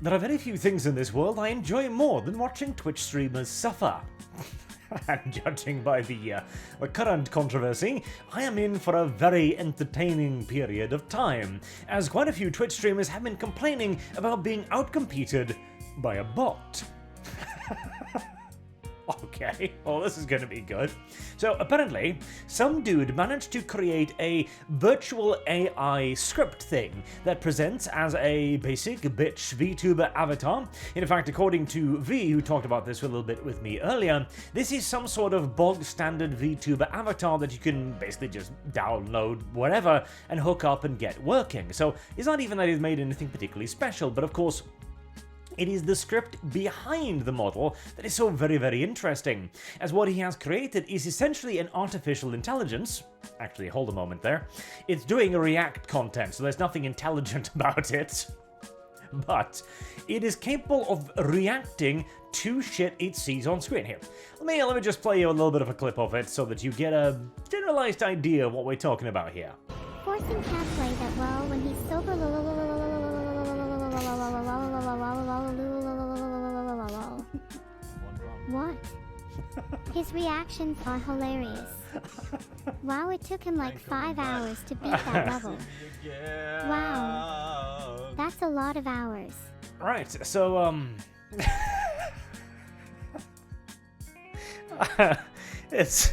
there are very few things in this world I enjoy more than watching Twitch streamers suffer. And judging by the current controversy, I am in for a very entertaining period of time, as quite a few Twitch streamers have been complaining about being outcompeted by a bot. Okay, well this is gonna be good. So apparently, some dude managed to create a virtual AI script thing that presents as a basic bitch VTuber avatar. In fact, according to V, who talked about this a little bit with me earlier, this is some sort of bog standard VTuber avatar that you can basically just download wherever and hook up and get working. So it's not even that he's made anything particularly special, but of course, it is the script behind the model that is so very, very interesting, as what he has created is essentially an artificial intelligence. Actually, hold a moment there. It's doing a React content, so there's nothing intelligent about it. But it is capable of reacting to shit it sees on screen. Here, let me just play you a little bit of a clip of it so that you get a generalized idea of what we're talking about here. Forcing can't play that well when he's sober. What? His reactions are hilarious. Wow, it took him like 5 hours to beat that level. Wow. That's a lot of hours. Right, so, it's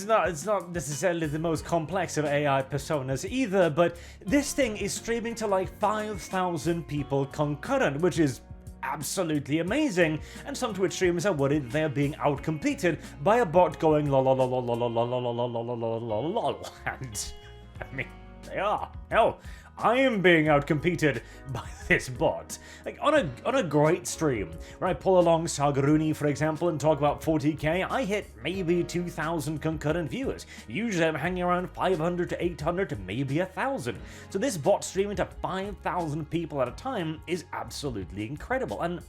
not necessarily the most complex of AI personas either, but this thing is streaming to like 5,000 people concurrent, which is absolutely amazing, and some Twitch streamers are worried that they are being outcompeted by a bot going lol lol lol lol lol lol lol lol lol lol lol lol, and I mean they are. Hell, I am being outcompeted by this bot. Like on a great stream, where I pull along Sagaruni, for example, and talk about 40k, I hit maybe 2,000 concurrent viewers. Usually I'm hanging around 500 to 800 to maybe 1,000. So this bot streaming to 5,000 people at a time is absolutely incredible. And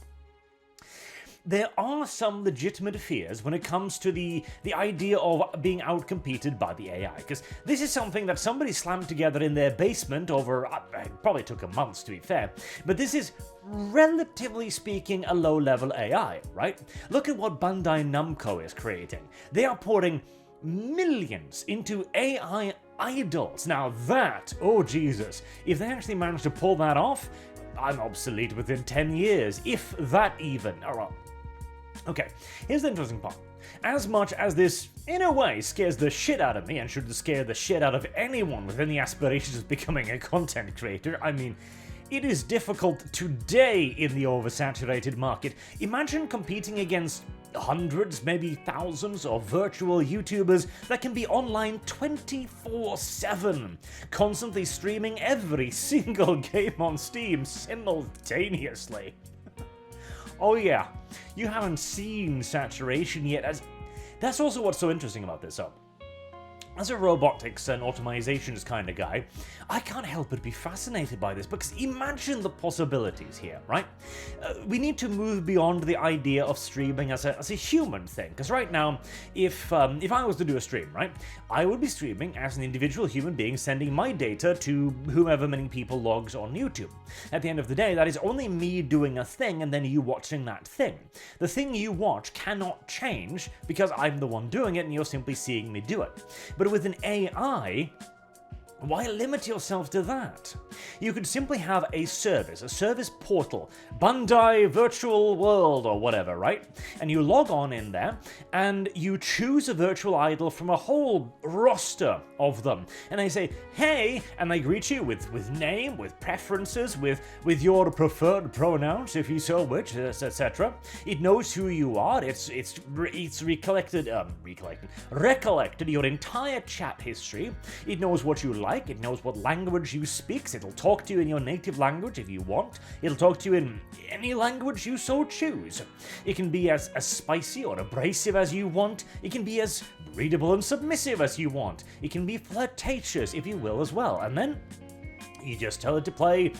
there are some legitimate fears when it comes to the idea of being outcompeted by the AI, because this is something that somebody slammed together in their basement over, it probably took a month to be fair, but this is, relatively speaking, a low-level AI, right? Look at what Bandai Namco is creating. They are pouring millions into AI idols. Now that, oh Jesus, if they actually manage to pull that off, I'm obsolete within 10 years, if that even. Alright. Okay, here's the interesting part. As much as this, in a way, scares the shit out of me, and should scare the shit out of anyone with any aspirations of becoming a content creator, I mean, it is difficult today in the oversaturated market. Imagine competing against hundreds, maybe thousands of virtual YouTubers that can be online 24/7, constantly streaming every single game on Steam simultaneously. Oh yeah, you haven't seen saturation yet. That's also what's so interesting about this. So, as a robotics and automizations kind of guy, I can't help but be fascinated by this, because imagine the possibilities here, right? We need to move beyond the idea of streaming as a human thing, because right now, if I was to do a stream, right, I would be streaming as an individual human being, sending my data to whomever many people logs on YouTube. At the end of the day, that is only me doing a thing and then you watching that thing. The thing you watch cannot change because I'm the one doing it and you're simply seeing me do it. But with an AI, why limit yourself to that? You could simply have a service portal, Bandai Virtual World or whatever, right? And you log on in there, and you choose a virtual idol from a whole roster of them. And they say, hey, and they greet you with name, with preferences, with your preferred pronouns, if you so wish, etc. It knows who you are. It's recollected your entire chat history. It knows what you like. It knows what language you speak. It'll talk to you in your native language if you want. It'll talk to you in any language you so choose. It can be as spicy or abrasive as you want. It can be as readable and submissive as you want. It can be flirtatious, if you will, as well. And then you just tell it to play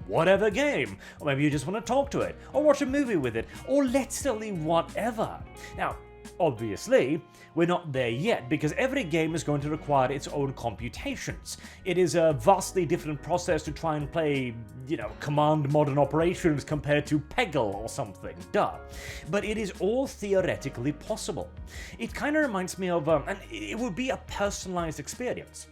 whatever game, or maybe you just want to talk to it, or watch a movie with it, or literally whatever. Now, Obviously, we're not there yet because every game is going to require its own computations. It is a vastly different process to try and play, command modern operations compared to Peggle or something, duh. But it is all theoretically possible. It kind of reminds me of, and it would be a personalized experience.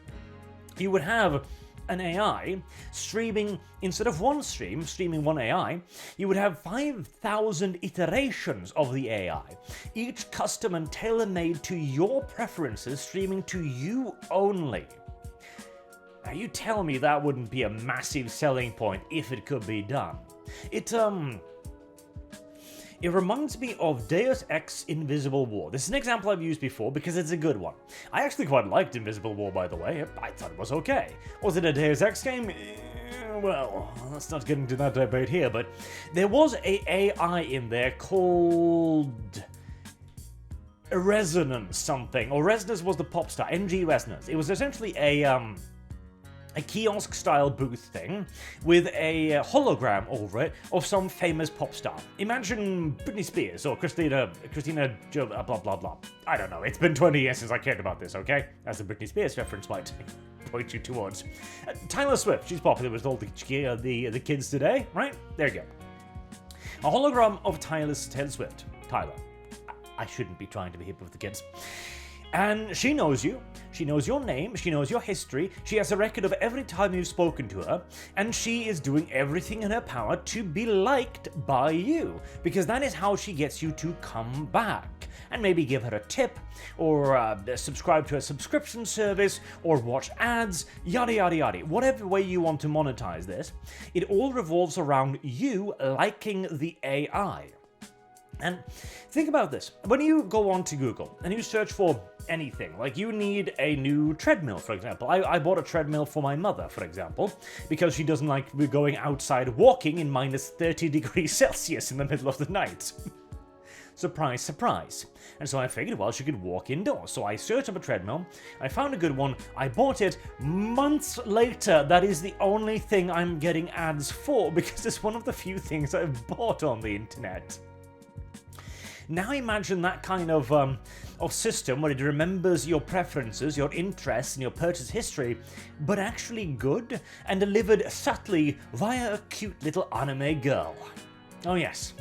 You would have an AI streaming, instead of one stream, streaming one AI, you would have 5,000 iterations of the AI, each custom and tailor-made to your preferences, streaming to you only. Now you tell me that wouldn't be a massive selling point if it could be done. It reminds me of Deus Ex Invisible War. This is an example I've used before because it's a good one. I actually quite liked Invisible War, by the way. I thought it was okay. Was it a Deus Ex game? Well, let's not get into that debate here, but there was a AI in there called Resonance something, or Resonance was the pop star, NG Resonance. It was essentially a kiosk-style booth thing with a hologram over it of some famous pop star. Imagine Britney Spears or Christina blah blah blah. I don't know. It's been 20 years since I cared about this, okay? As a Britney Spears reference might point you towards. Taylor Swift, she's popular with all the kids today, right? There you go. A hologram of Taylor Swift. Tyler. I shouldn't be trying to be hip with the kids. And she knows you, she knows your name, she knows your history, she has a record of every time you've spoken to her, and she is doing everything in her power to be liked by you, because that is how she gets you to come back. And maybe give her a tip, or subscribe to a subscription service, or watch ads, yada yada yada. Whatever way you want to monetize this, it all revolves around you liking the AI. And think about this. When you go on to Google and you search for anything, like you need a new treadmill, for example. I bought a treadmill for my mother, for example, because she doesn't like going outside walking in minus 30 degrees Celsius in the middle of the night. Surprise, surprise. And so I figured, well, she could walk indoors. So I searched up a treadmill, I found a good one, I bought it. Months later, that is the only thing I'm getting ads for, because it's one of the few things I've bought on the internet. Now imagine that kind of system where it remembers your preferences, your interests, and your purchase history, but actually good and delivered subtly via a cute little anime girl. Oh yes.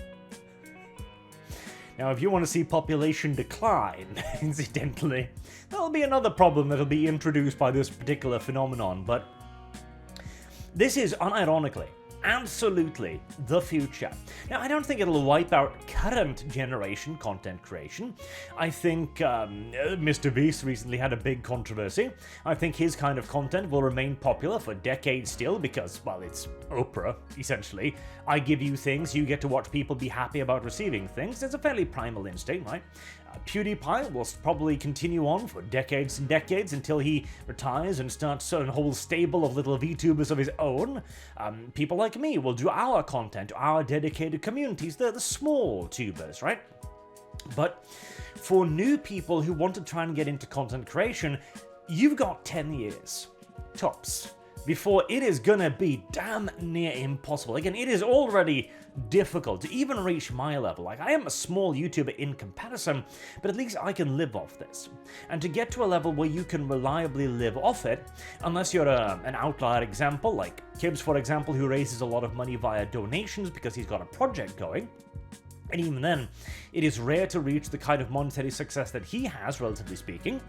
Now if you want to see population decline, incidentally, that'll be another problem that'll be introduced by this particular phenomenon, but this is unironically absolutely the future. Now, I don't think it'll wipe out current generation content creation. I think Mr. Beast recently had a big controversy. I think his kind of content will remain popular for decades still because, well, it's Oprah, essentially. I give you things, you get to watch people be happy about receiving things. It's a fairly primal instinct, right? PewDiePie will probably continue on for decades and decades until he retires and starts a whole stable of little VTubers of his own. People like me will do our content, our dedicated communities, the small tubers, right? But for new people who want to try and get into content creation, you've got 10 years, tops, before it is gonna be damn near impossible. Again, it is already difficult to even reach my level. Like, I am a small YouTuber in comparison, but at least I can live off this. And to get to a level where you can reliably live off it, unless you're an outlier example, like Kibbs, for example, who raises a lot of money via donations because he's got a project going, and even then, it is rare to reach the kind of monetary success that he has, relatively speaking.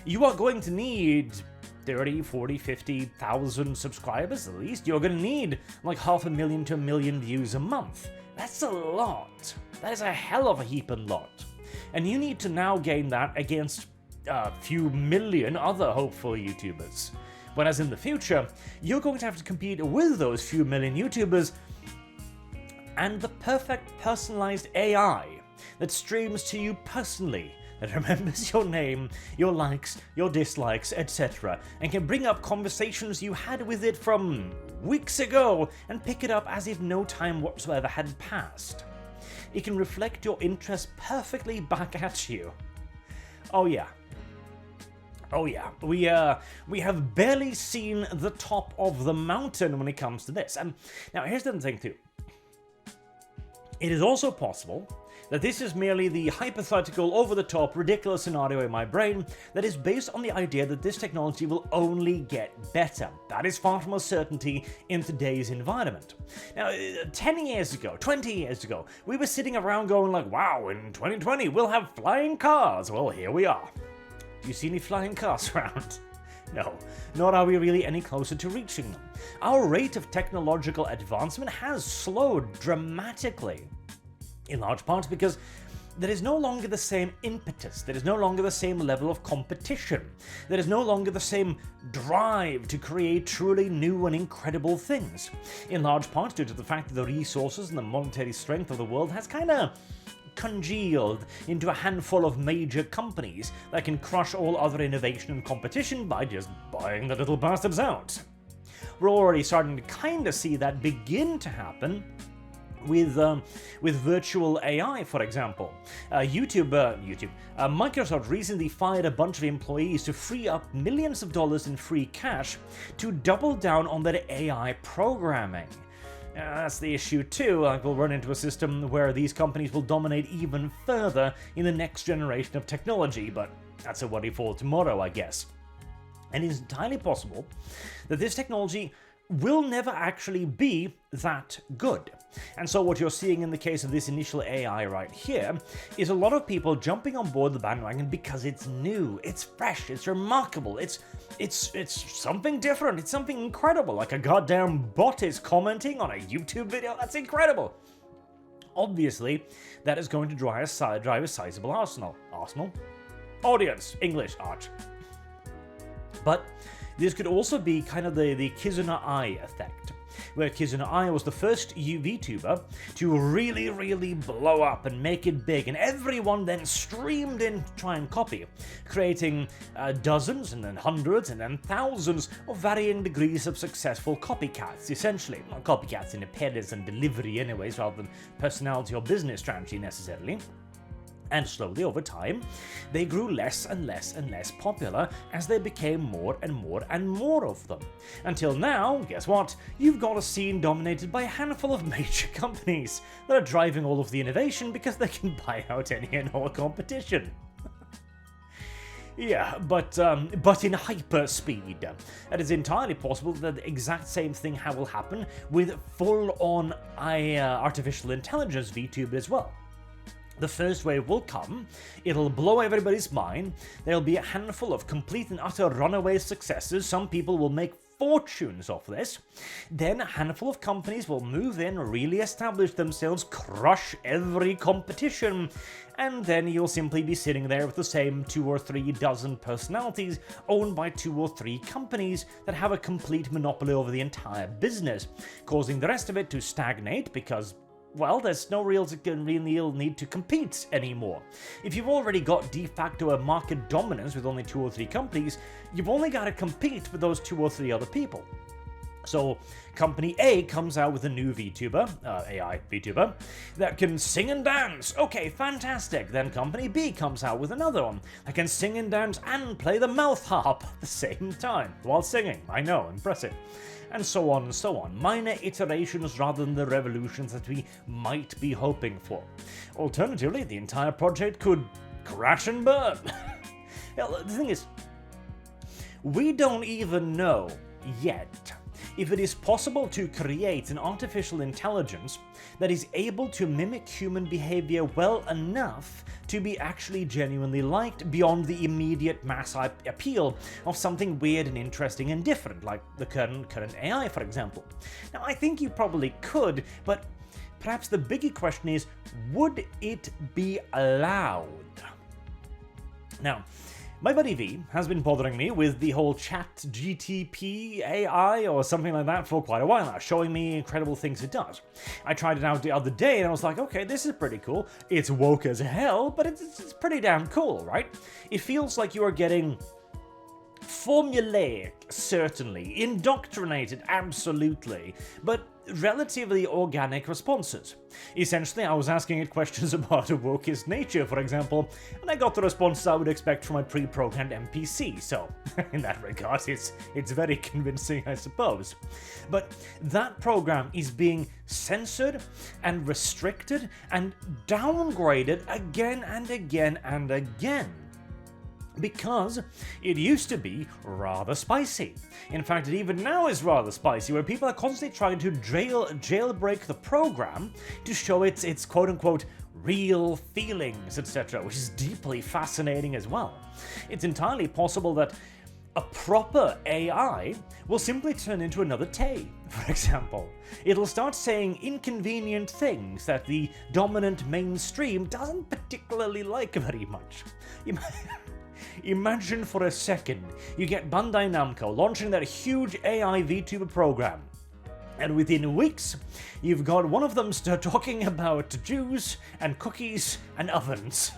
You are going to need 30, 40, 50,000 subscribers at least. You're going to need like 500,000 to 1 million views a month. That's a lot. That is a hell of a heaping lot. And you need to now gain that against a few million other hopeful YouTubers. Whereas in the future, you're going to have to compete with those few million YouTubers and the perfect personalized AI that streams to you personally, that remembers your name, your likes, your dislikes, etc., and can bring up conversations you had with it from weeks ago and pick it up as if no time whatsoever had passed. It can reflect your interests perfectly back at you. Oh yeah. Oh yeah, we have barely seen the top of the mountain when it comes to this. And now here's the thing too. It is also possible that this is merely the hypothetical, over-the-top, ridiculous scenario in my brain that is based on the idea that this technology will only get better. That is far from a certainty in today's environment. Now, 10 years ago, 20 years ago, we were sitting around going like, wow, in 2020 we'll have flying cars. Well, here we are. Do you see any flying cars around? No, nor are we really any closer to reaching them. Our rate of technological advancement has slowed dramatically, in large part because there is no longer the same impetus, there is no longer the same level of competition, there is no longer the same drive to create truly new and incredible things, in large part due to the fact that the resources and the monetary strength of the world has kind of congealed into a handful of major companies that can crush all other innovation and competition by just buying the little bastards out. We're already starting to kind of see that begin to happen with virtual AI, for example. Microsoft recently fired a bunch of employees to free up millions of dollars in free cash to double down on their AI programming. That's the issue too. We'll run into a system where these companies will dominate even further in the next generation of technology, but that's a worry for tomorrow, I guess. And it's entirely possible that this technology will never actually be that good. And so what you're seeing in the case of this initial AI right here is a lot of people jumping on board the bandwagon because it's new, it's fresh, it's remarkable, it's something different, it's something incredible, like a goddamn bot is commenting on a YouTube video. That's incredible. Obviously, that is going to drive a sizable audience, English, Arch. But this could also be kind of the Kizuna Ai effect, where Kizuna Ai was the first VTuber to really blow up and make it big, and everyone then streamed in to try and copy, creating dozens and then hundreds and then thousands of varying degrees of successful copycats, essentially. Not copycats in appearance and delivery anyways, rather than personality or business strategy necessarily. And slowly over time, they grew less and less and less popular as there became more and more and more of them. Until now, guess what? You've got a scene dominated by a handful of major companies that are driving all of the innovation because they can buy out any and all competition. Yeah, but in hyper speed. It is entirely possible that the exact same thing will happen with full-on artificial intelligence VTuber as well. The first wave will come, it'll blow everybody's mind, there'll be a handful of complete and utter runaway successes, some people will make fortunes off this, then a handful of companies will move in, really establish themselves, crush every competition, and then you'll simply be sitting there with the same 2 or 3 dozen personalities owned by 2 or 3 companies that have a complete monopoly over the entire business, causing the rest of it to stagnate because, well, there's no real need to compete anymore. If you've already got de facto a market dominance with only 2 or 3 companies, you've only got to compete with those 2 or 3 other people. So, company A comes out with a new VTuber, AI VTuber, that can sing and dance. Okay, fantastic. Then company B comes out with another one that can sing and dance and play the mouth harp at the same time while singing. I know, impressive. And so on and so on. Minor iterations rather than the revolutions that we might be hoping for. Alternatively, the entire project could crash and burn. Well, the thing is, we don't even know yet if it is possible to create an artificial intelligence that is able to mimic human behavior well enough to be actually genuinely liked beyond the immediate mass appeal of something weird and interesting and different, like the current AI, for example. Now, I think you probably could, but perhaps the bigger question is, would it be allowed? Now, my buddy V has been bothering me with the whole ChatGTP AI or something like that for quite a while now, showing me incredible things it does. I tried it out the other day and I was like, okay, this is pretty cool. It's woke as hell, but it's pretty damn cool, right? It feels like you are getting formulaic, certainly, indoctrinated, absolutely, but relatively organic responses. Essentially, I was asking it questions about woke's nature, for example, and I got the responses I would expect from a pre-programmed NPC, so in that regard, it's very convincing, I suppose. But that program is being censored and restricted and downgraded again and again and again, because it used to be rather spicy. In fact, it even now is rather spicy, where people are constantly trying to jailbreak the program to show its quote-unquote real feelings, etc., which is deeply fascinating as well. It's entirely possible that a proper AI will simply turn into another Tay, for example. It'll start saying inconvenient things that the dominant mainstream doesn't particularly like very much. Imagine for a second you get Bandai Namco launching that huge AI VTuber program, and within weeks you've got one of them start talking about Jews and cookies and ovens.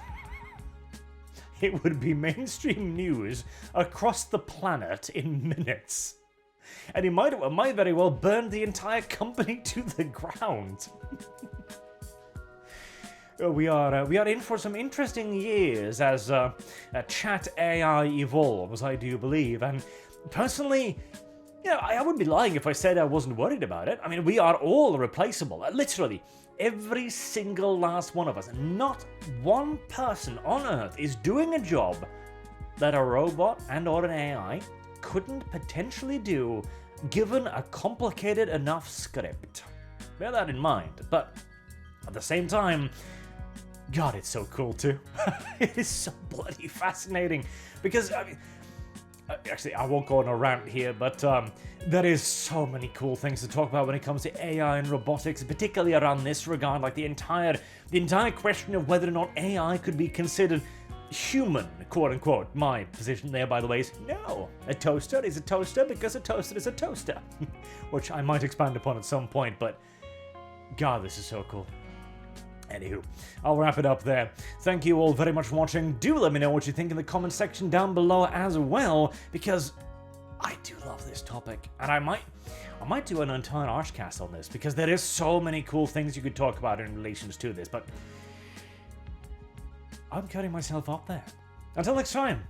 It would be mainstream news across the planet in minutes. And it might very well burn the entire company to the ground. We are in for some interesting years as chat AI evolves, I do believe. And personally, I wouldn't be lying if I said I wasn't worried about it. I mean, we are all replaceable. Literally, every single last one of us. Not one person on Earth is doing a job that a robot and or an AI couldn't potentially do given a complicated enough script. Bear that in mind. But at the same time, God, it's so cool too. It is so bloody fascinating because, I mean, actually, I won't go on a rant here, but there is so many cool things to talk about when it comes to AI and robotics, particularly around this regard, like the entire question of whether or not AI could be considered human, quote unquote. My position there, by the way, is no. A toaster is a toaster because a toaster is a toaster, which I might expand upon at some point, but God, this is so cool. Anywho, I'll wrap it up there. Thank you all very much for watching. Do let me know what you think in the comment section down below as well, because I do love this topic, and I might do an entire ArchCast on this, because there is so many cool things you could talk about in relations to this, but I'm cutting myself up there. Until next time,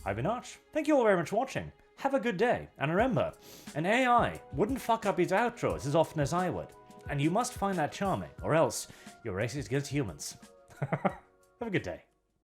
I've been Arch. Thank you all very much for watching. Have a good day, and remember, an AI wouldn't fuck up its outros as often as I would, and you must find that charming, or else you're racist against humans. Have a good day.